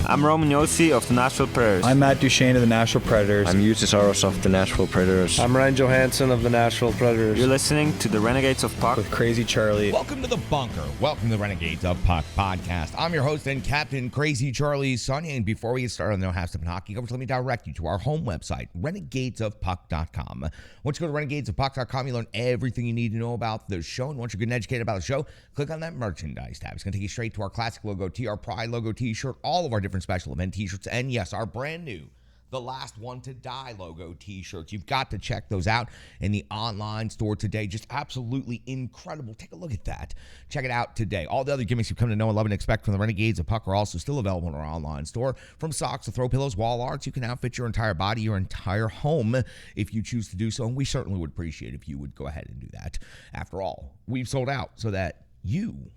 I'm Roman Yossi of the Nashville Predators. I'm Matt Duchesne of the Nashville Predators. I'm Justus Aros of the Nashville Predators. I'm Ryan Johansson of the Nashville Predators. You're listening to the Renegades of Puck with Crazy Charlie. Welcome to the bunker. Welcome to the Renegades of Puck podcast. I'm your host and Captain Crazy Charlie Saunier. And before we get started on the No Half Step in Hockey coverage, let me direct you to our home website, renegadesofpuck.com. Once you go to renegadesofpuck.com, you learn everything you need to know about the show. And once you're good and educated about the show, click on that merchandise tab. It's going to take you straight to our classic logo tee, our Pride logo t-shirt, all of our different special event t-shirts, and yes, our brand new The Last One to Die logo t-shirts. You've got to check those out in the online store today. Just absolutely incredible. Take a look at that. Check it out today. All the other gimmicks you've come to know and love and expect from the Renegades of Puck are also still available in our online store. From socks to throw pillows, wall arts, you can outfit your entire body, your entire home if you choose to do so. And we certainly would appreciate if you would go ahead and do that. After all, we've sold out so that you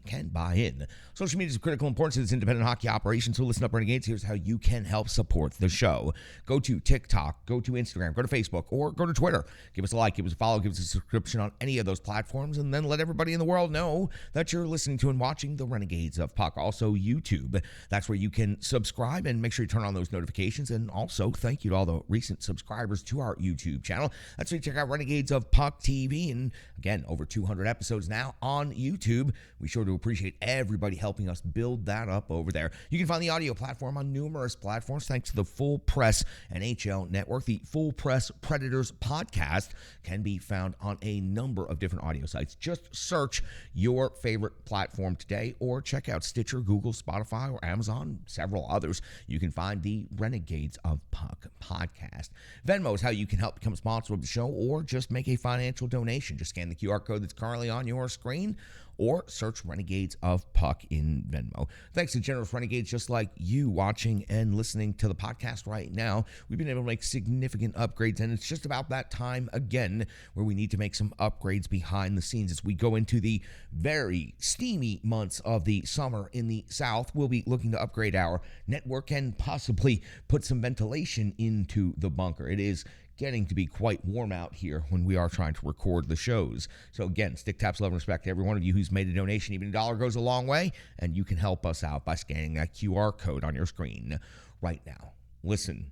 can buy in. Social media is of critical importance to this independent hockey operation, so listen up, Renegades. Here's how you can help support the show. Go to TikTok, go to Instagram, go to Facebook, or go to Twitter. Give us a like, give us a follow, give us a subscription on any of those platforms, and then let everybody in the world know that you're listening to and watching the Renegades of Puck. Also, YouTube. That's where you can subscribe and make sure you turn on those notifications. And also, thank you to all the recent subscribers to our YouTube channel. That's where you check out Renegades of Puck TV. And again, over 200 episodes now on YouTube. We sure do appreciate everybody helping us build that up over there. You can find the audio platform on numerous platforms thanks to the Full Press NHL Network. The Full Press Predators podcast can be found on a number of different audio sites. Just search your favorite platform today or check out Stitcher, Google, Spotify, or Amazon, several others. You can find the Renegades of Puck podcast. Venmo is how you can help become a sponsor of the show or just make a financial donation. Just scan the QR code that's currently on your screen or search Renegades of Puck in Venmo. Thanks to generous Renegades just like you watching and listening to the podcast right now, we've been able to make significant upgrades, and it's just about that time again where we need to make some upgrades behind the scenes. As we go into the very steamy months of the summer in the South, we'll be looking to upgrade our network and possibly put some ventilation into the bunker. It is getting to be quite warm out here when we are trying to record the shows. So again, stick taps, love, and respect to every one of you who's made a donation. Even $1 goes a long way, and you can help us out by scanning that QR code on your screen right now. Listen,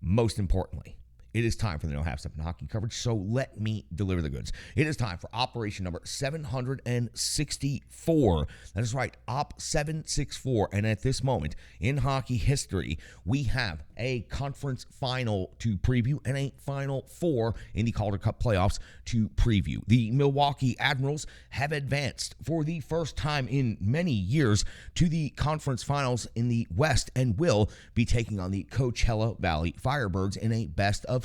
most importantly, it is time for the No Half Step in Hockey coverage, so let me deliver the goods. It is time for Operation number 764. That is right, Op 764. And at this moment in hockey history, we have a conference final to preview and a Final Four in the Calder Cup playoffs to preview. The Milwaukee Admirals have advanced for the first time in many years to the conference finals in the West and will be taking on the Coachella Valley Firebirds in a best-of-7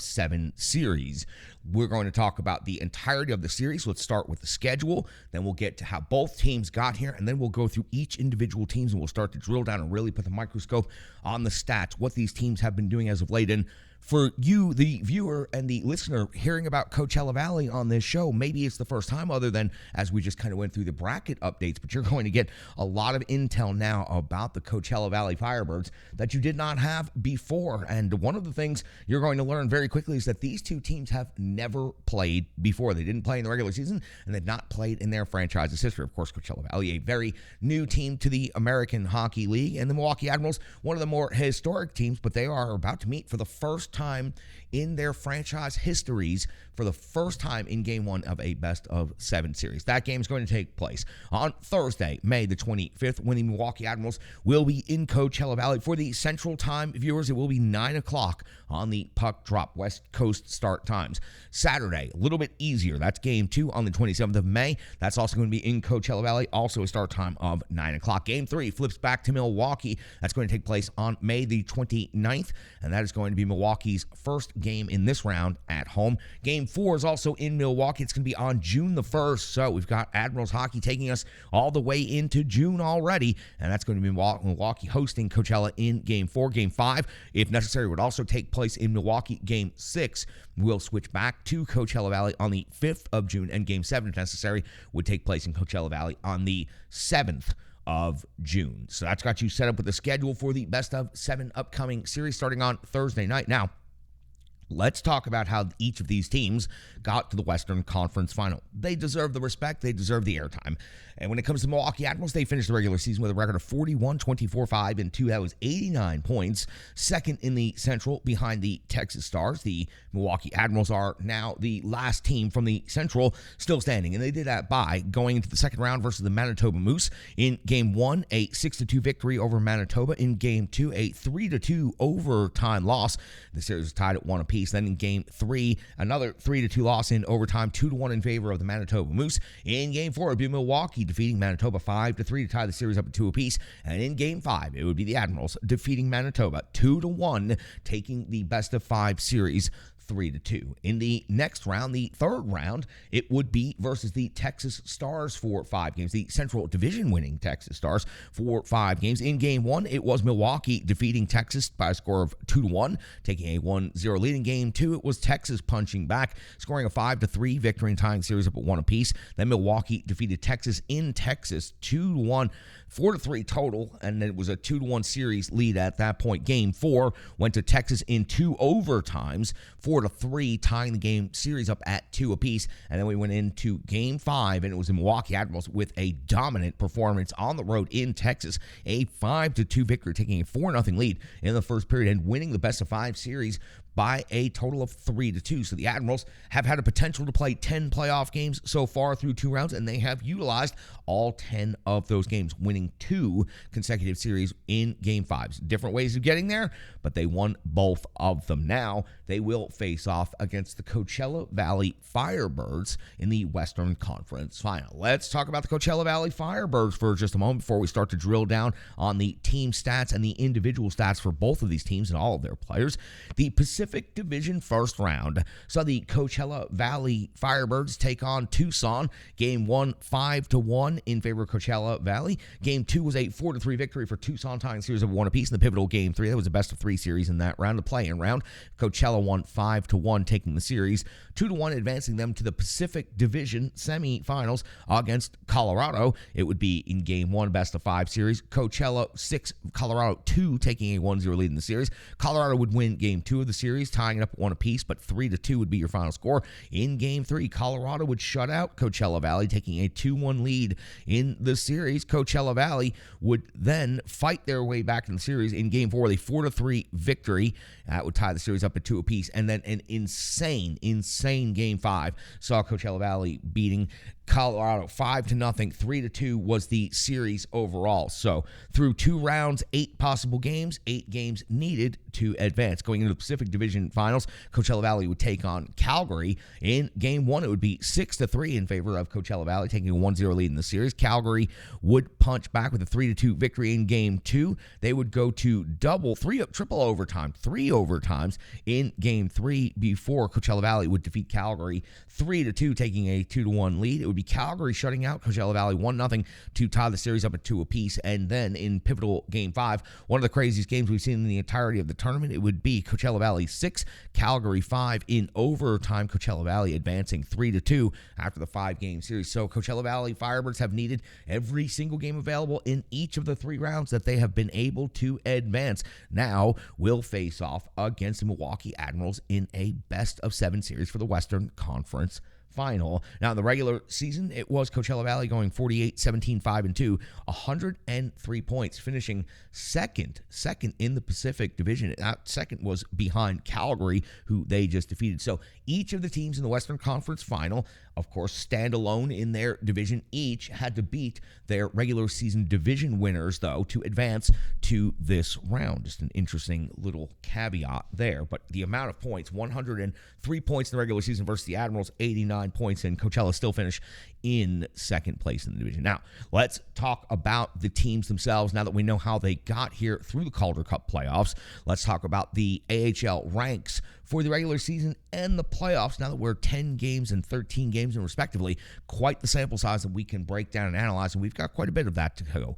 series. We're going to talk about the entirety of the series. Let's start with the schedule. Then we'll get to how both teams got here, and then we'll go through each individual teams, and we'll start to drill down and really put the microscope on the stats, what these teams have been doing as of late. And for you, the viewer and the listener, hearing about Coachella Valley on this show, maybe it's the first time other than as we just kind of went through the bracket updates, but you're going to get a lot of intel now about the Coachella Valley Firebirds that you did not have before. And one of the things you're going to learn very quickly is that these two teams have never played before. They didn't play in the regular season, and they've not played in their franchise's history. Of course, Coachella Valley, a very new team to the American Hockey League, and the Milwaukee Admirals, one of the more historic teams, but they are about to meet for the first time in their franchise histories for the first time in Game 1 of a best-of-7 series. That game is going to take place on Thursday, May the 25th, when the Milwaukee Admirals will be in Coachella Valley. For the Central Time viewers, it will be 9 o'clock on the puck drop, West Coast start times. Saturday, a little bit easier. That's Game 2 on the 27th of May. That's also going to be in Coachella Valley, also a start time of 9 o'clock. Game 3 flips back to Milwaukee. That's going to take place on May the 29th, and that is going to be Milwaukee's first game in this round at home. Game 4 is also in Milwaukee. It's going to be on June the 1st. So we've got Admirals hockey taking us all the way into June already. And that's going to be Milwaukee hosting Coachella in Game 4. Game 5, if necessary, would also take place in Milwaukee. Game 6 will switch back to Coachella Valley on the 5th of June. And Game 7, if necessary, would take place in Coachella Valley on the 7th of June. So that's got you set up with the schedule for the best-of-7 upcoming series starting on Thursday night. Now, let's talk about how each of these teams got to the Western Conference Final. They deserve the respect. They deserve the airtime. And when it comes to Milwaukee Admirals, they finished the regular season with a record of 41, 24, 5, and 2. That was 89 points. Second in the Central behind the Texas Stars. The Milwaukee Admirals are now the last team from the Central still standing. And they did that by going into the second round versus the Manitoba Moose. In Game 1, a 6-2 victory over Manitoba. In Game 2, a 3-2 overtime loss. The series was tied at 1 apiece. Then in Game 3, another 3-2 loss in overtime, 2-1 in favor of the Manitoba Moose. In Game 4, it would be Milwaukee defeating Manitoba 5-3 to tie the series up at 2 apiece. And in Game 5, it would be the Admirals defeating Manitoba 2-1, taking the best-of-5 series 3-2. In the next round, the third round, it would be versus the Texas Stars for 5 games, the Central Division winning Texas Stars for 5 games. In Game 1, it was Milwaukee defeating Texas by a score of 2-1, taking a 1-0 lead. In Game 2, it was Texas punching back, scoring a 5-3 victory and tying series up at 1 apiece. Then Milwaukee defeated Texas in Texas 2-1, 4-3 total, and it was a 2-1 series lead at that point. Game 4 went to Texas in 2 overtimes, 4-3, tying the game series up at 2 apiece. And then we went into Game 5, and it was the Milwaukee Admirals with a dominant performance on the road in Texas, a 5-2 victory, taking a 4-0 lead in the first period and winning the best-of-5 series by a total of 3-2. So the Admirals have had a potential to play 10 playoff games so far through 2 rounds, and they have utilized all 10 of those games, winning 2 consecutive series in Game 5s. Different ways of getting there, but they won both of them. Now they will face off against the Coachella Valley Firebirds in the Western Conference Final. Let's talk about the Coachella Valley Firebirds for just a moment before we start to drill down on the team stats and the individual stats for both of these teams and all of their players. The Pacific Division first round saw the Coachella Valley Firebirds take on Tucson. Game 1, 5-1 in favor of Coachella Valley. Game 2 was a 4-3 victory for Tucson, tying series of 1 apiece. In the pivotal Game 3, that was a best-of-3 series in that round, the play-in round. Coachella won 5-1, taking the series, 2-1, advancing them to the Pacific Division semifinals against Colorado. It would be in Game 1, best-of-5 series. Coachella 6, Colorado 2, taking a 1-0 lead in the series. Colorado would win Game 2 of the series, tying it up at 1 apiece, but 3-2 would be your final score. In Game 3, Colorado would shut out Coachella Valley, taking a 2-1 lead in the series. Coachella Valley would then fight their way back in the series. In Game 4, a 4-3 victory. That would tie the series up at 2 apiece. And then an insane Game 5 saw Coachella Valley beating Colorado 5-0. 3-2 was the series overall. So through 2 rounds, 8 possible games, 8 games needed to advance. Going into the Pacific Division Finals, Coachella Valley would take on Calgary. In Game 1, it would be 6-3 in favor of Coachella Valley, taking a 1-0 lead in the series. Calgary would punch back with a 3-2 victory in Game 2. They would go to triple overtime, 3 overtimes in Game 3 before Coachella Valley would defeat Calgary 3-2, taking a 2-1 lead. It would be Calgary shutting out Coachella Valley 1-0 to tie the series up at 2 apiece. And then in pivotal Game 5, one of the craziest games we've seen in the entirety of the tournament, it would be Coachella Valley 6, Calgary 5 in overtime. Coachella Valley advancing 3-2 after the 5-game series. So Coachella Valley Firebirds have needed every single game available in each of the 3 rounds that they have been able to advance. Now will face off against the Milwaukee Admirals in a best-of-7 series for the Western Conference Final. Now, in the regular season, it was Coachella Valley going 48, 17, 5, and 2, 103 points, finishing second in the Pacific Division. That second was behind Calgary, who they just defeated. So each of the teams in the Western Conference Final, of course, stand alone in their division. Each had to beat their regular season division winners, though, to advance to this round. Just an interesting little caveat there. But the amount of points, 103 points in the regular season versus the Admirals, 89 points, and Coachella still finished in second place in the division. Now, let's talk about the teams themselves. Now that we know how they got here through the Calder Cup playoffs, let's talk about the AHL ranks for the regular season and the playoffs. Now that we're 10 games and 13 games, and respectively, quite the sample size that we can break down and analyze, and we've got quite a bit of that to go.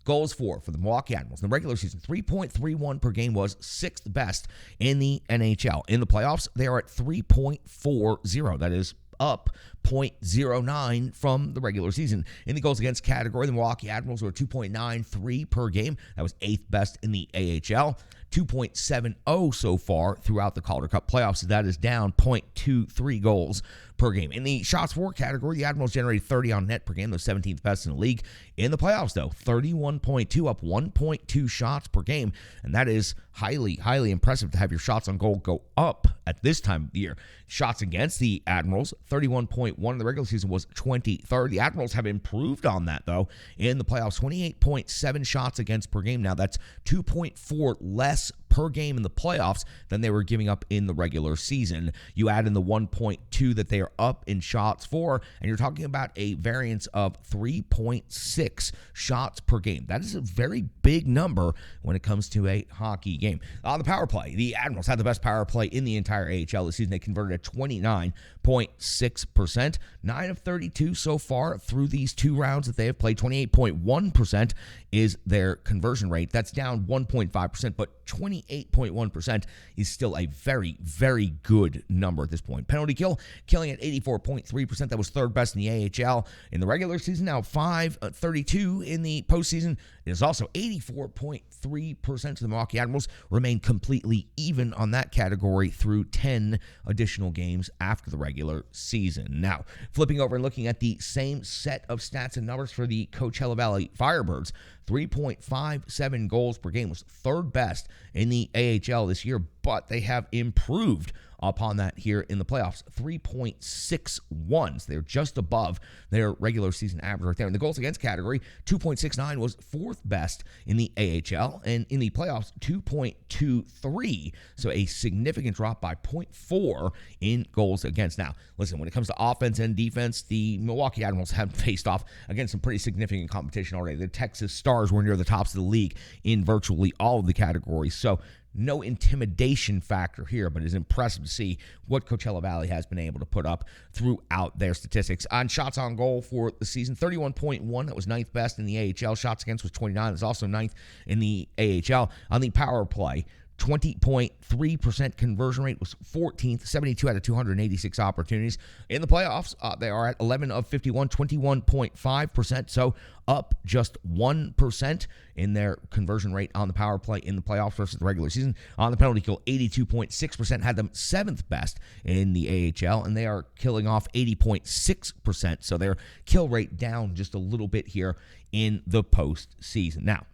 Goals for the Milwaukee Admirals in the regular season, 3.31 per game, was 6th best in the NHL. In the playoffs, they are at 3.40. That is up .09 from the regular season. In the goals against category, the Milwaukee Admirals were 2.93 per game. That was 8th best in the AHL. 2.70 so far throughout the Calder Cup playoffs. That is down 0.23 goals per game. In the shots for category, the Admirals generated 30 on net per game. Those 17th best in the league. In the playoffs, though, 31.2, up 1.2 shots per game. And that is highly, highly impressive to have your shots on goal go up at this time of the year. Shots against the Admirals, 31.1 in the regular season was 23rd. The Admirals have improved on that, though, in the playoffs. 28.7 shots against per game. Now, that's 2.4 less per game in the playoffs than they were giving up in the regular season. You add in the 1.2 that they are up in shots for, and you're talking about a variance of 3.6 shots per game. That is a very big number when it comes to a hockey game. On the power play, the Admirals had the best power play in the entire AHL this season. They converted at 29.6%. 9 of 32 so far through these two rounds that they have played. 28.1% is their conversion rate. That's down 1.5%, but 28.1% is still a very, very good number at this point. Penalty kill, killing at 84.3%. That was third best in the AHL in the regular season. Now 532 in the postseason. It is also 84.3% of the Milwaukee Admirals remain completely even on that category through 10 additional games after the regular season. Now, flipping over and looking at the same set of stats and numbers for the Coachella Valley Firebirds, 3.57 goals per game was third best in the AHL this year, but they have improved upon that here in the playoffs. 3.61. So they're just above their regular season average right there. In the goals against category, 2.69 was fourth best in the AHL, and in the playoffs, 2.23. So a significant drop by 0.4 in goals against. Now, listen, when it comes to offense and defense, the Milwaukee Admirals have faced off against some pretty significant competition already. The Texas Stars were near the tops of the league in virtually all of the categories. So no intimidation factor here, but it's impressive to see what Coachella Valley has been able to put up throughout their statistics. On shots on goal for the season, 31.1. That was ninth best in the AHL. Shots against was 29. That's also ninth in the AHL. On the power play, 20.3% conversion rate was 14th, 72 out of 286 opportunities. In the playoffs, they are at 11 of 51, 21.5%, so up just 1% in their conversion rate on the power play in the playoffs versus the regular season. On the penalty kill, 82.6%, had them seventh best in the AHL, and they are killing off 80.6%, so their kill rate down just a little bit here in the postseason. Now,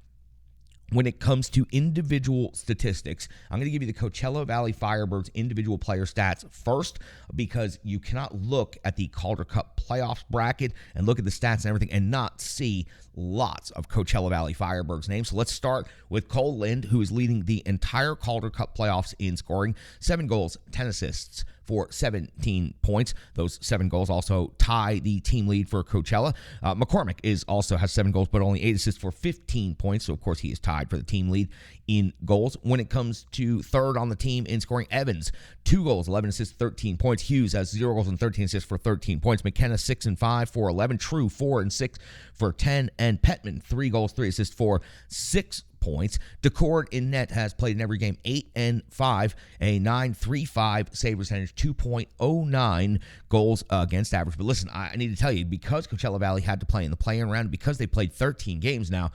when it comes to individual statistics, I'm going to give you the Coachella Valley Firebirds individual player stats first, because you cannot look at the Calder Cup playoffs bracket and look at the stats and everything and not see lots of Coachella Valley Firebirds names. So let's start with Cole Lind, who is leading the entire Calder Cup playoffs in scoring. 7 goals, 10 assists for 17 points. Those 7 goals also tie the team lead for Coachella. McCormick also has 7 goals, but only 8 assists for 15 points. So, of course, he is tied for the team lead in goals. When it comes to third on the team in scoring, Evans, 2 goals, 11 assists, 13 points. Hughes has 0 goals and 13 assists for 13 points. McKenna, 6 and 5 for 11. True, 4 and 6 for 10. And Petman, 3 goals, 3 assists for 6 points. Decord in net has played in every game 8 and 5, a 9.35 save percentage, 2.09 goals against average. But listen, I need to tell you, because Coachella Valley had to play in the play-in round, because they played 13 games now,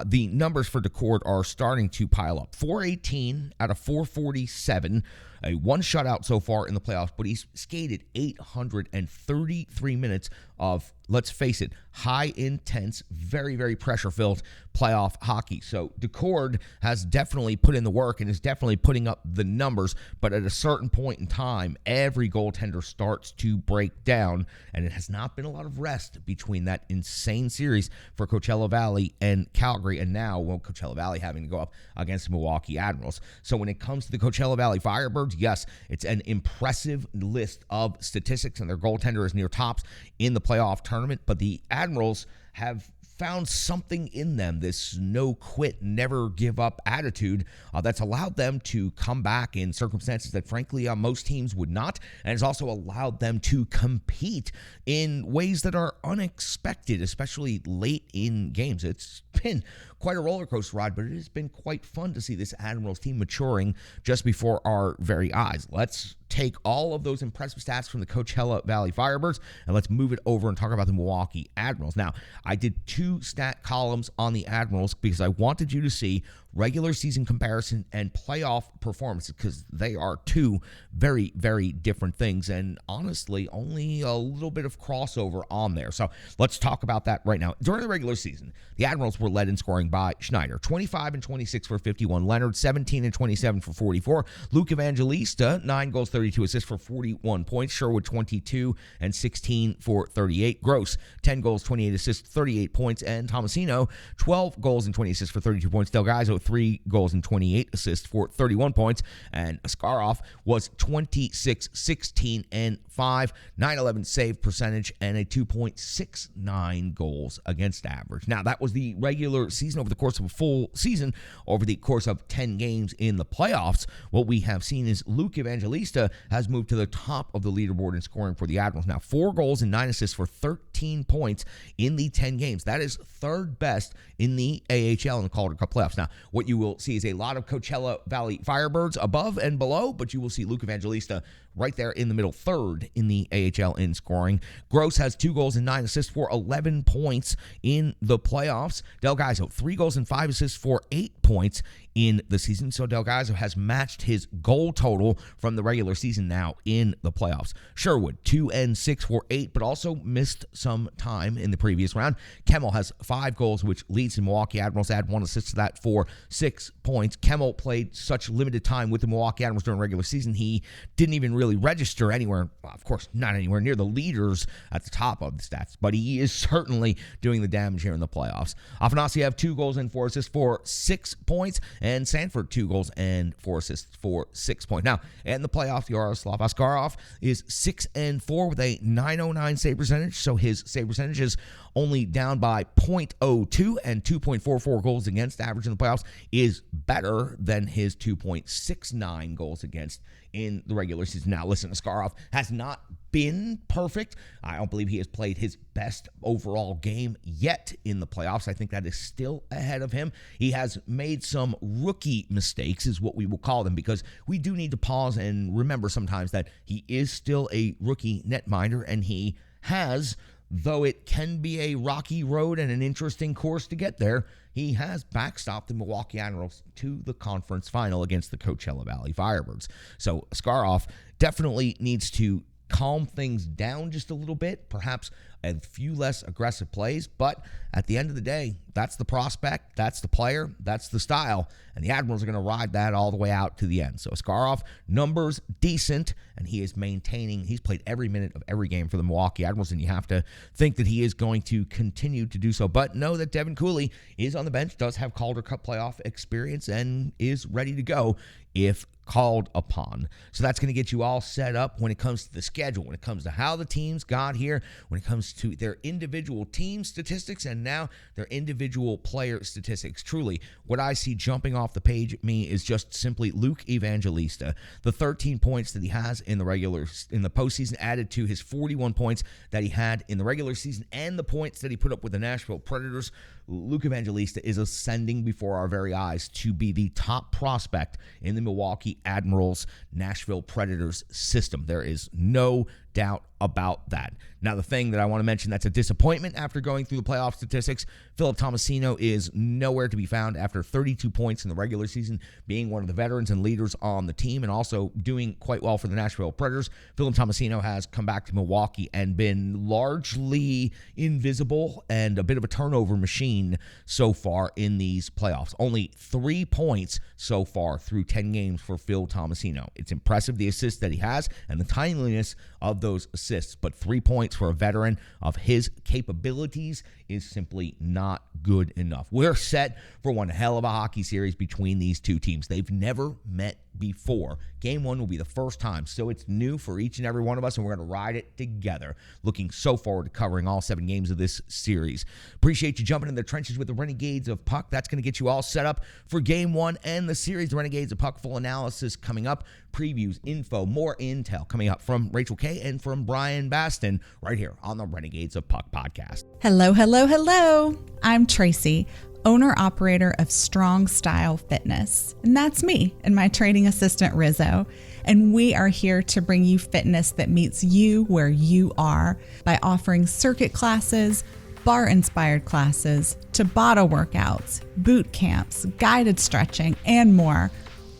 the numbers for Decord are starting to pile up. 418 out of 447, a 1 shutout so far in the playoffs, but he's skated 833 minutes of, let's face it, high intense, very, very pressure-filled playoff hockey. So Decord has definitely put in the work and is definitely putting up the numbers, but at a certain point in time, every goaltender starts to break down, and it has not been a lot of rest between that insane series for Coachella Valley and Calgary, and now, well, Coachella Valley having to go up against the Milwaukee Admirals. So when it comes to the Coachella Valley Firebirds, yes, it's an impressive list of statistics, and their goaltender is near tops in the playoff tournament, but the Admirals have found something in them, this no quit, never give up attitude that's allowed them to come back in circumstances that frankly most teams would not, and has also allowed them to compete in ways that are unexpected, especially late in games. It's been quite a roller coaster ride, but it has been quite fun to see this Admirals team maturing just before our very eyes. Let's take all of those impressive stats from the Coachella Valley Firebirds and let's move it over and talk about the Milwaukee Admirals. Now, I did 2 stat columns on the Admirals because I wanted you to see regular season comparison and playoff performances because they are 2 very, very different things and honestly only a little bit of crossover on there. So let's talk about that right now. During the regular season, the Admirals were led in scoring by Schneider, 25 and 26 for 51. Leonard, 17 and 27 for 44. Luke Evangelista, 9 goals, 32 assists for 41 points. Sherwood, 22 and 16 for 38. Gross, 10 goals, 28 assists, 38 points. And Tomasino, 12 goals and 20 assists for 32 points. Delgado, 3 goals and 28 assists for 31 points. And Askarov was 26, 16 and 5, 911 save percentage, and a 2.69 goals against average. Now, that was the regular season. Over the course of a full season, over the course of 10 games in the playoffs, what we have seen is Luke Evangelista has moved to the top of the leaderboard in scoring for the Admirals. Now, 4 goals and 9 assists for 13 points in the 10 games. That is third best in the AHL in the Calder Cup playoffs. Now, what you will see is a lot of Coachella Valley Firebirds above and below, but you will see Luke Evangelista right there in the middle, third in the AHL in scoring. Gross has 2 goals and 9 assists for 11 points in the playoffs. Delgado, 3 goals and 5 assists for 8 points in the season. So Delgado has matched his goal total from the regular season now in the playoffs. Sherwood, 2 and 6 for 8, but also missed some time in the previous round. Kemmel has 5 goals, which leads the Milwaukee Admirals. Add 1 assist to that for 6 points. Kemmel played such limited time with the Milwaukee Admirals during regular season, he didn't even really register anywhere, well, of course, not anywhere near the leaders at the top of the stats, but he is certainly doing the damage here in the playoffs. Afanasiev, 2 goals and 4 assists for 6 points, and Sanford, 2 goals and 4 assists for 6 points. Now, in the playoffs, Yaroslav Askarov is 6 and 4 with a .909 save percentage, so his save percentage is only down by .02, and 2.44 goals against average in the playoffs is better than his 2.69 goals against in the regular season. Now, listen, Askarov has not been perfect. I don't believe he has played his best overall game yet in the playoffs. I think that is still ahead of him. He has made some rookie mistakes, is what we will call them, because we do need to pause and remember sometimes that he is still a rookie netminder, and he has, though it can be a rocky road and an interesting course to get there, he has backstopped the Milwaukee Admirals to the conference final against the Coachella Valley Firebirds. So Askarov definitely needs to calm things down just a little bit, perhaps a few less aggressive plays, but at the end of the day, that's the prospect, that's the player, that's the style, and the Admirals are going to ride that all the way out to the end. So Askarov, numbers decent, and he is maintaining, he's played every minute of every game for the Milwaukee Admirals, and you have to think that he is going to continue to do so, but know that Devin Cooley is on the bench, does have Calder Cup playoff experience, and is ready to go if called upon. So that's going to get you all set up when it comes to the schedule, when it comes to how the teams got here, when it comes to their individual team statistics, and now their individual player statistics. Truly, what I see jumping off the page at me is just simply Luke Evangelista. The 13 points that he has in the postseason added to his 41 points that he had in the regular season and the points that he put up with the Nashville Predators. Luke Evangelista is ascending before our very eyes to be the top prospect in the Milwaukee Admirals Nashville Predators system. There is no doubt about that. Now, the thing that I want to mention that's a disappointment after going through the playoff statistics, Philip Tomasino is nowhere to be found after 32 points in the regular season, being one of the veterans and leaders on the team and also doing quite well for the Nashville Predators. Philip Tomasino has come back to Milwaukee and been largely invisible and a bit of a turnover machine so far in these playoffs. Only 3 points so far through 10 games for Phil Tomasino. It's impressive the assists that he has and the timeliness of those assists, but 3 points for a veteran of his capabilities is simply not good enough. We're set for one hell of a hockey series between these two teams. They've never met before. Game 1 will be the first time, so it's new for each and every one of us, and we're going to ride it together. Looking so forward to covering all 7 games of this series. Appreciate you jumping in the trenches with the Renegades of Puck. That's going to get you all set up for Game 1 and the series. The Renegades of Puck full analysis coming up. Previews, info, more intel coming up from Rachel Kay and from Brian Baston right here on the Renegades of Puck podcast. Hello, hello, hello. I'm Tracy, owner-operator of Strong Style Fitness. And that's me and my training assistant, Rizzo. and we are here to bring you fitness that meets you where you are by offering circuit classes, bar-inspired classes, Tabata workouts, boot camps, guided stretching, and more,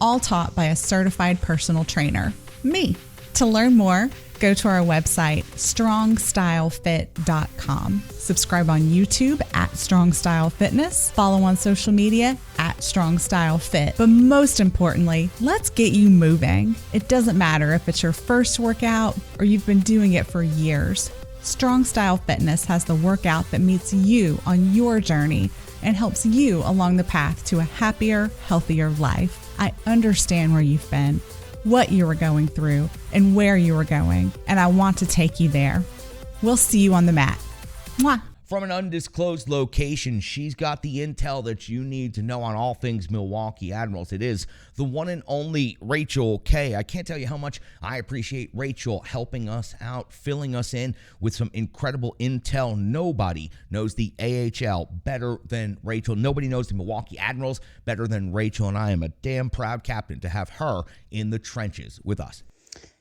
all taught by a certified personal trainer, me. To learn more, go to our website, strongstylefit.com. Subscribe on YouTube at Strong Style Fitness. Follow on social media at Strong Style Fit. But most importantly, let's get you moving. It doesn't matter if it's your first workout or you've been doing it for years. Strong Style Fitness has the workout that meets you on your journey and helps you along the path to a happier, healthier life. I understand where you've been, what you were going through, and where you were going, and I want to take you there. We'll see you on the mat. Mwah. From an undisclosed location, she's got the intel that you need to know on all things Milwaukee Admirals. It is the one and only Rachel K. I can't tell you how much I appreciate Rachel helping us out, filling us in with some incredible intel. Nobody knows the AHL better than Rachel. Nobody knows the Milwaukee Admirals better than Rachel, and I am a damn proud captain to have her in the trenches with us.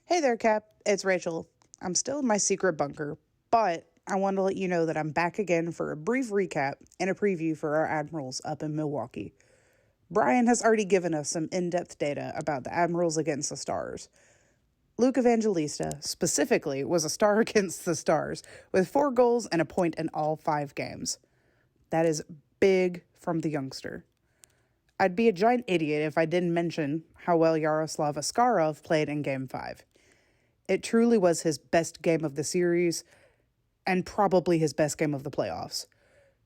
Hey there, Cap. It's Rachel. I'm still in my secret bunker, but I want to let you know that I'm back again for a brief recap and a preview for our Admirals up in Milwaukee. Brian has already given us some in-depth data about the Admirals against the Stars. Luke Evangelista, specifically, was a star against the Stars, with 4 goals and a point in all 5 games. That is big from the youngster. I'd be a giant idiot if I didn't mention how well Yaroslav Askarov played in Game 5. It truly was his best game of the series, and probably his best game of the playoffs.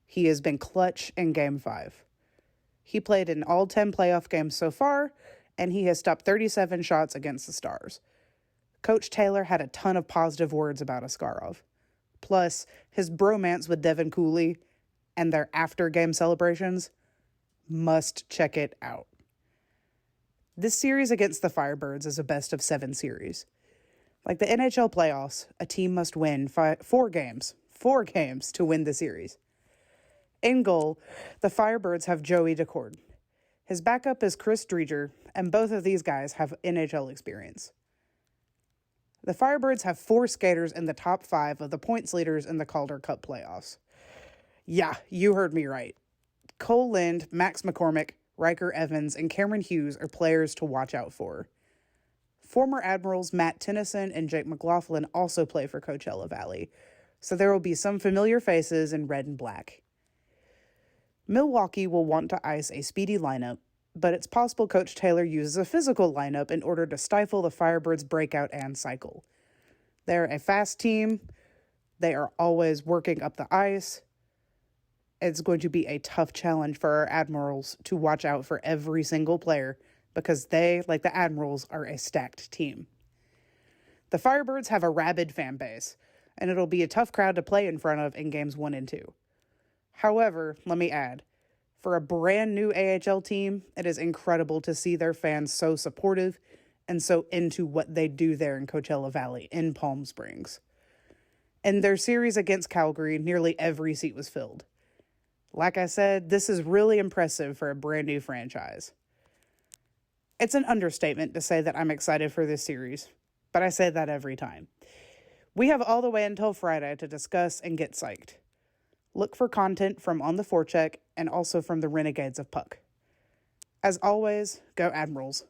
He has been clutch in Game 5. He played in all 10 playoff games so far, and he has stopped 37 shots against the Stars. Coach Taylor had a ton of positive words about Askarov. Plus, his bromance with Devin Cooley and their after-game celebrations, must check it out. This series against the Firebirds is a best-of-7 series. Like the NHL playoffs, a team must win 4 games to win the series. In goal, the Firebirds have Joey Decord. His backup is Chris Dreger, and both of these guys have NHL experience. The Firebirds have 4 skaters in the top 5 of the points leaders in the Calder Cup playoffs. Yeah, you heard me right. Cole Lind, Max McCormick, Riker Evans, and Cameron Hughes are players to watch out for. Former Admirals Matt Tennyson and Jake McLaughlin also play for Coachella Valley, so there will be some familiar faces in red and black. Milwaukee will want to ice a speedy lineup, but it's possible Coach Taylor uses a physical lineup in order to stifle the Firebirds' breakout and cycle. They're a fast team. They are always working up the ice. It's going to be a tough challenge for our Admirals to watch out for every single player, because they, like the Admirals, are a stacked team. The Firebirds have a rabid fan base, and it'll be a tough crowd to play in front of in games 1 and 2. However, let me add, for a brand new AHL team, it is incredible to see their fans so supportive and so into what they do there in Coachella Valley in Palm Springs. In their series against Calgary, nearly every seat was filled. Like I said, this is really impressive for a brand new franchise. It's an understatement to say that I'm excited for this series, but I say that every time. We have all the way until Friday to discuss and get psyched. Look for content from On the Forecheck and also from the Renegades of Puck. As always, go Admirals.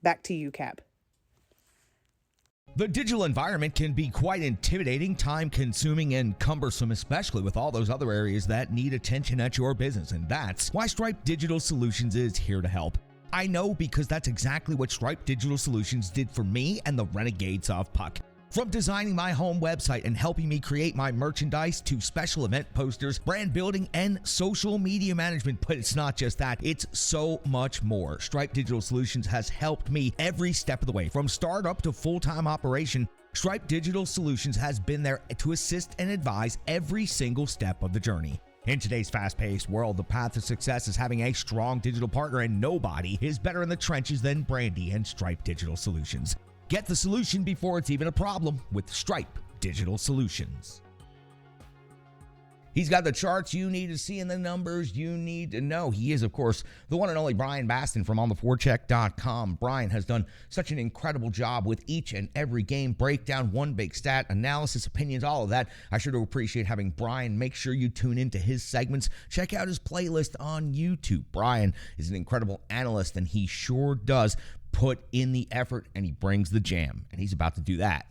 Back to you, Cap. The digital environment can be quite intimidating, time-consuming, and cumbersome, especially with all those other areas that need attention at your business, and that's why Stripe Digital Solutions is here to help. I know, because that's exactly what Stripe Digital Solutions did for me and the Renegades of Puck. From designing my home website and helping me create my merchandise to special event posters, brand building, and social media management. But it's not just that, it's so much more. Stripe Digital Solutions has helped me every step of the way. From startup to full-time operation, Stripe Digital Solutions has been there to assist and advise every single step of the journey. In today's fast-paced world, the path to success is having a strong digital partner, and nobody is better in the trenches than Brandy and Stripe Digital Solutions. Get the solution before it's even a problem with Stripe Digital Solutions. He's got the charts you need to see and the numbers you need to know. He is, of course, the one and only Brian Baston from OnTheForecheck.com. Brian has done such an incredible job with each and every game breakdown, one big stat, analysis, opinions, all of that. I sure do appreciate having Brian. Make sure you tune into his segments. Check out his playlist on YouTube. Brian is an incredible analyst, and he sure does put in the effort, and he brings the jam. And he's about to do that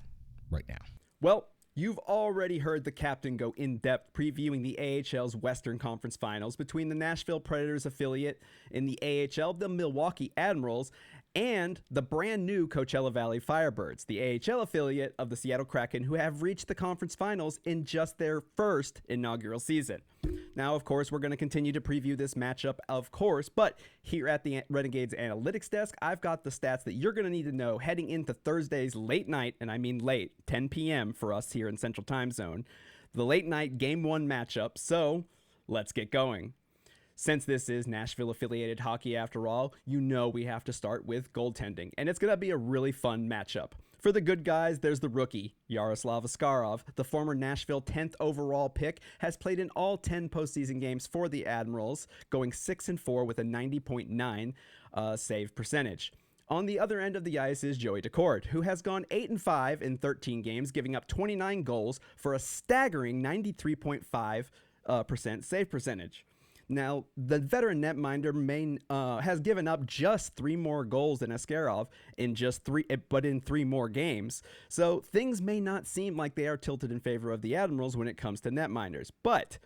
right now. Well, you've already heard the captain go in-depth previewing the AHL's Western Conference Finals between the Nashville Predators affiliate in the AHL, the Milwaukee Admirals, and the brand new Coachella Valley Firebirds, the AHL affiliate of the Seattle Kraken, who have reached the conference finals in just their first inaugural season. Now, of course, we're going to continue to preview this matchup, of course, but here at the Renegades Analytics Desk, I've got the stats that you're going to need to know heading into Thursday's late night, and I mean late, 10 p.m. for us here in Central Time Zone, the late night Game 1 matchup, so let's get going. Since this is Nashville-affiliated hockey after all, you know we have to start with goaltending, and it's going to be a really fun matchup. For the good guys, there's the rookie, Yaroslav Askarov. The former Nashville 10th overall pick has played in all 10 postseason games for the Admirals, going 6-4 with a 90.9 save percentage. On the other end of the ice is Joey Daccord, who has gone 8-5 in 13 games, giving up 29 goals for a staggering 93.5% save percentage. Now, the veteran netminder has given up just 3 more goals than Askarov in in 3 more games. So things may not seem like they are tilted in favor of the Admirals when it comes to netminders. But,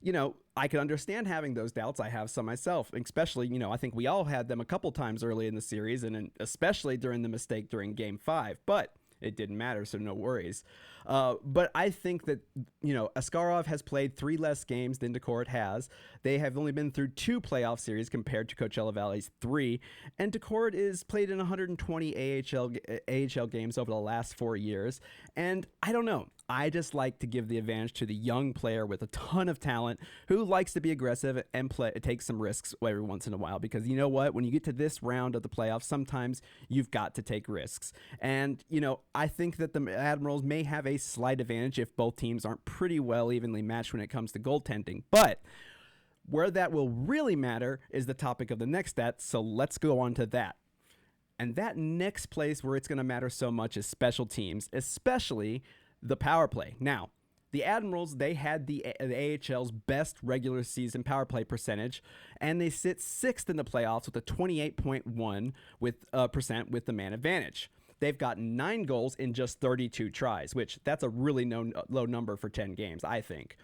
you know, I can understand having those doubts. I have some myself, especially, you know, I think we all had them a couple times early in the series, and especially during the mistake during Game 5. But it didn't matter, so no worries. But I think that, you know, Askarov has played 3 less games than Daccord has. They have only been through 2 playoff series compared to Coachella Valley's 3. And Daccord is played in 120 AHL games over the last 4 years. And I don't know. I just like to give the advantage to the young player with a ton of talent who likes to be aggressive and take some risks every once in a while. Because you know what? When you get to this round of the playoffs, sometimes you've got to take risks. And, you know, I think that the Admirals may have a slight advantage if both teams aren't pretty well evenly matched when it comes to goaltending. But where that will really matter is the topic of the next stat. So let's go on to that. And that next place where it's going to matter so much is special teams, especially the power play. Now, the Admirals, they had the AHL's best regular season power play percentage, and they sit 6th in the playoffs with a 28.1% with the man advantage. They've gotten 9 goals in just 32 tries, which that's a really low number for 10 games, I think.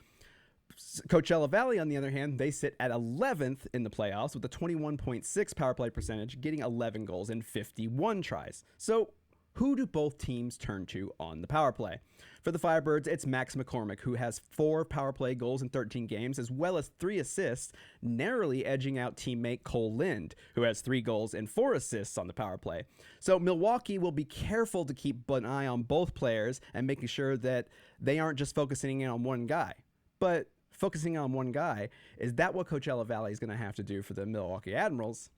Coachella Valley, on the other hand, they sit at 11th in the playoffs with a 21.6 power play percentage, getting 11 goals in 51 tries. So who do both teams turn to on the power play? For the Firebirds, it's Max McCormick, who has 4 power play goals in 13 games, as well as 3 assists, narrowly edging out teammate Cole Lind, who has 3 goals and 4 assists on the power play. So Milwaukee will be careful to keep an eye on both players and making sure that they aren't just focusing in on one guy. But focusing on one guy, is that what Coachella Valley is going to have to do for the Milwaukee Admirals?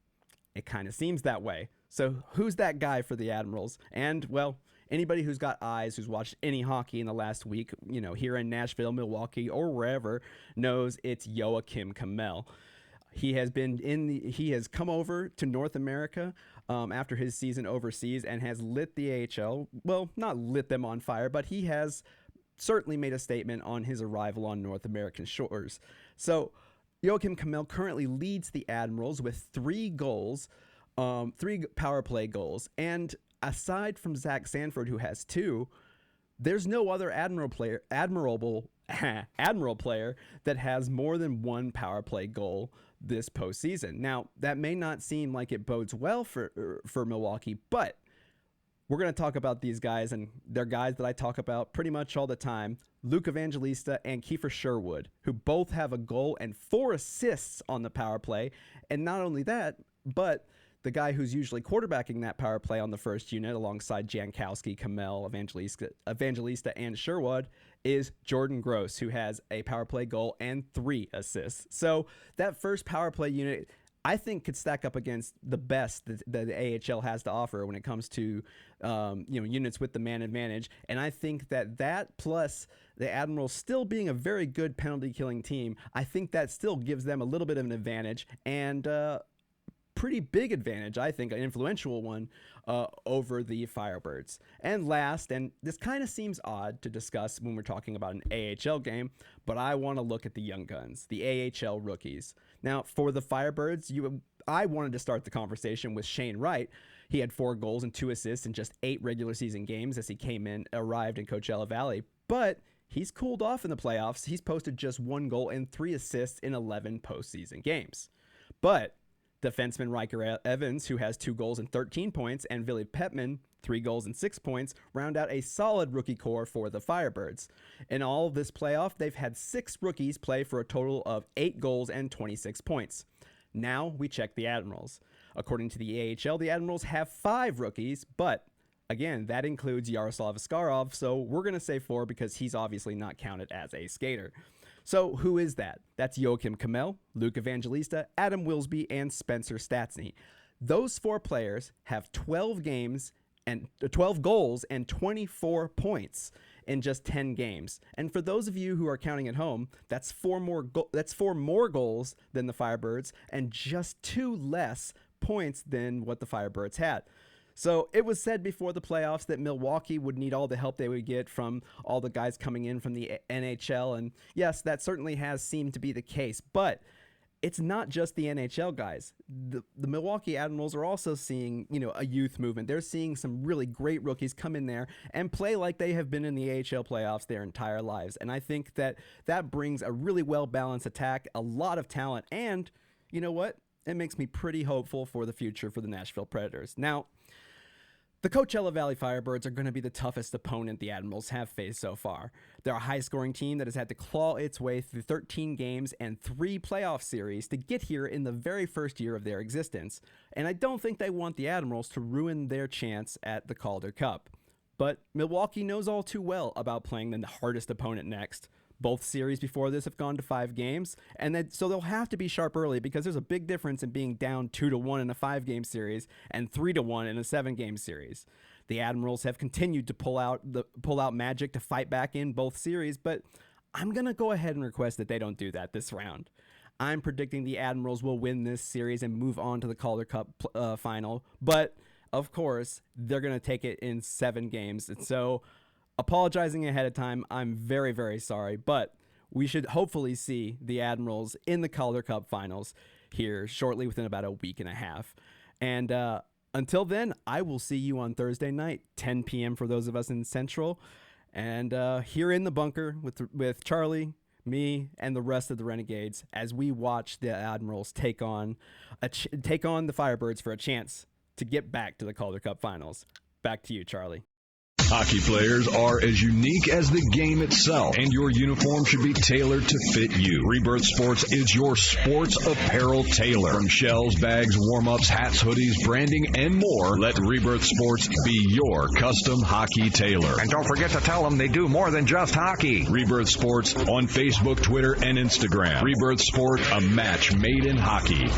It kind of seems that way. So who's that guy for the Admirals? And, well, anybody who's got eyes, who's watched any hockey in the last week, you know, here in Nashville, Milwaukee, or wherever, knows it's Joakim Kemell. He has come over to North America after his season overseas and has lit the AHL. Well, not lit them on fire, but he has certainly made a statement on his arrival on North American shores. So Joakim Kemell currently leads the Admirals with 3 goals, 3 power play goals. And aside from Zach Sanford, who has 2, there's no other Admiral player that has more than 1 power play goal this postseason. Now, that may not seem like it bodes well for Milwaukee, but we're going to talk about these guys, and they're guys that I talk about pretty much all the time. Luke Evangelista and Kiefer Sherwood, who both have a goal and 4 assists on the power play. And not only that, but the guy who's usually quarterbacking that power play on the first unit alongside Jankowski, Kemell, Evangelista, and Sherwood is Jordan Gross, who has a power play goal and 3 assists. So that first power play unit, I think could stack up against the best that the AHL has to offer when it comes to units with the man advantage. And I think that plus the Admirals still being a very good penalty killing team, I think that still gives them a little bit of an advantage, and pretty big advantage, I think, an influential one over the Firebirds. And last, and this kind of seems odd to discuss when we're talking about an AHL game, but I want to look at the young guns, the AHL rookies. Now, for the Firebirds, I wanted to start the conversation with Shane Wright. He had 4 goals and 2 assists in just 8 regular season games as he arrived in Coachella Valley, but he's cooled off in the playoffs. He's posted just 1 goal and 3 assists in 11 postseason games. But defenseman Riker Evans, who has 2 goals and 13 points, and Billy Petman, 3 goals and 6 points, round out a solid rookie core for the Firebirds. In all of this playoff, they've had 6 rookies play for a total of 8 goals and 26 points. Now we check the Admirals. According to the AHL, the Admirals have 5 rookies, but again, that includes Yaroslav Askarov, so we're going to say 4 because he's obviously not counted as a skater. So who is that? That's Joachim Kamel, Luke Evangelista, Adam Wilsby, and Spencer Statsny. Those 4 players have 12 goals and 24 points in just 10 games. And for those of you who are counting at home, that's 4 more goals than the Firebirds and just 2 less points than what the Firebirds had. So it was said before the playoffs that Milwaukee would need all the help they would get from all the guys coming in from the NHL. And yes, that certainly has seemed to be the case. But it's not just the NHL guys. The Milwaukee Admirals are also seeing, a youth movement. They're seeing some really great rookies come in there and play like they have been in the AHL playoffs their entire lives. And I think that brings a really well-balanced attack, a lot of talent. And you know what? It makes me pretty hopeful for the future for the Nashville Predators. Now, the Coachella Valley Firebirds are going to be the toughest opponent the Admirals have faced so far. They're a high-scoring team that has had to claw its way through 13 games and 3 playoff series to get here in the very first year of their existence. And I don't think they want the Admirals to ruin their chance at the Calder Cup. But Milwaukee knows all too well about playing the hardest opponent next. Both series before this have gone to 5 games, and so they'll have to be sharp early because there's a big difference in being down 2-1 in a 5-game series and 3-1 in a 7-game series. The Admirals have continued to pull out magic to fight back in both series, but I'm going to go ahead and request that they don't do that this round. I'm predicting the Admirals will win this series and move on to the Calder Cup final, but of course, they're going to take it in 7 games, and so apologizing ahead of time, I'm very, very sorry, but we should hopefully see the Admirals in the Calder Cup finals here shortly within about a week and a half. And until then, I will see you on Thursday night, 10 p.m. for those of us in Central, and here in the bunker with Charlie, me, and the rest of the Renegades as we watch the Admirals take on the Firebirds for a chance to get back to the Calder Cup finals. Back to you, Charlie. Hockey players are as unique as the game itself, and your uniform should be tailored to fit you. Rebirth Sports is your sports apparel tailor. From shells, bags, warm-ups, hats, hoodies, branding, and more, let Rebirth Sports be your custom hockey tailor. And don't forget to tell them they do more than just hockey. Rebirth Sports on Facebook, Twitter, and Instagram. Rebirth Sport, a match made in hockey.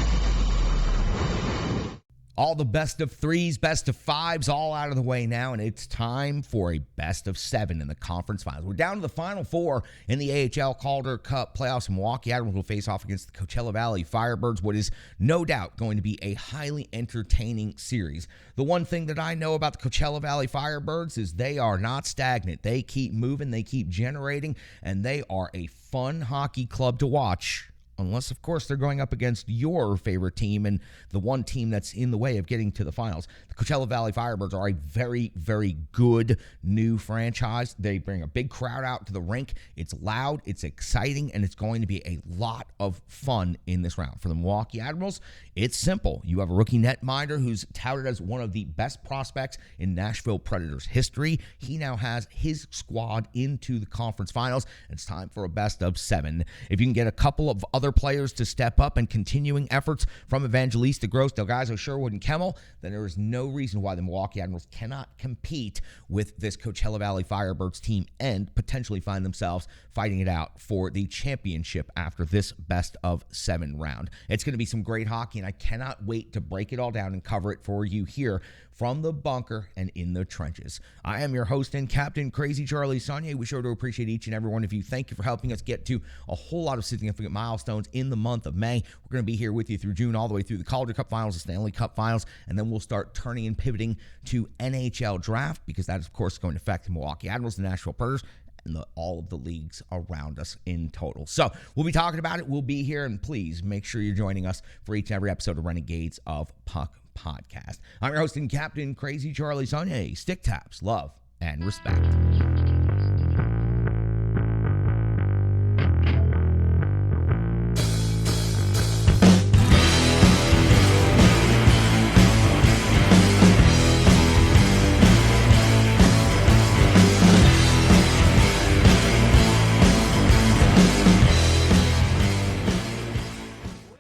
All the best of 3s, best of 5s, all out of the way now, and it's time for a best of 7 in the conference finals. We're down to the final 4 in the AHL Calder Cup playoffs. Milwaukee Admirals will face off against the Coachella Valley Firebirds, what is no doubt going to be a highly entertaining series. The one thing that I know about the Coachella Valley Firebirds is they are not stagnant. They keep moving, they keep generating, and they are a fun hockey club to watch. Unless, of course, they're going up against your favorite team and the one team that's in the way of getting to the finals. The Coachella Valley Firebirds are a very, very good new franchise. They bring a big crowd out to the rink. It's loud, it's exciting, and it's going to be a lot of fun in this round. For the Milwaukee Admirals, it's simple. You have a rookie netminder who's touted as one of the best prospects in Nashville Predators history. He now has his squad into the conference finals, and it's time for a best of 7. If you can get a couple of other other players to step up and continuing efforts from Evangelista, Gross, Delgado, Sherwood, and Kemmel, then there is no reason why the Milwaukee Admirals cannot compete with this Coachella Valley Firebirds team and potentially find themselves fighting it out for the championship after this best-of-7 round. It's going to be some great hockey, and I cannot wait to break it all down and cover it for you here from the bunker and in the trenches. I am your host and captain, Crazy Charlie Saunier. We sure do appreciate each and every one of you. Thank you for helping us get to a whole lot of significant milestones in the month of May. We're going to be here with you through June, all the way through the Calder Cup Finals, the Stanley Cup Finals, and then we'll start turning and pivoting to NHL Draft, because that is, of course, going to affect the Milwaukee Admirals, the Nashville Predators, and all of the leagues around us in total. So we'll be talking about it. We'll be here, and please make sure you're joining us for each and every episode of Renegades of Puck podcast. I'm your host and captain, Crazy Charlie Saunier. Stick taps, love, and respect.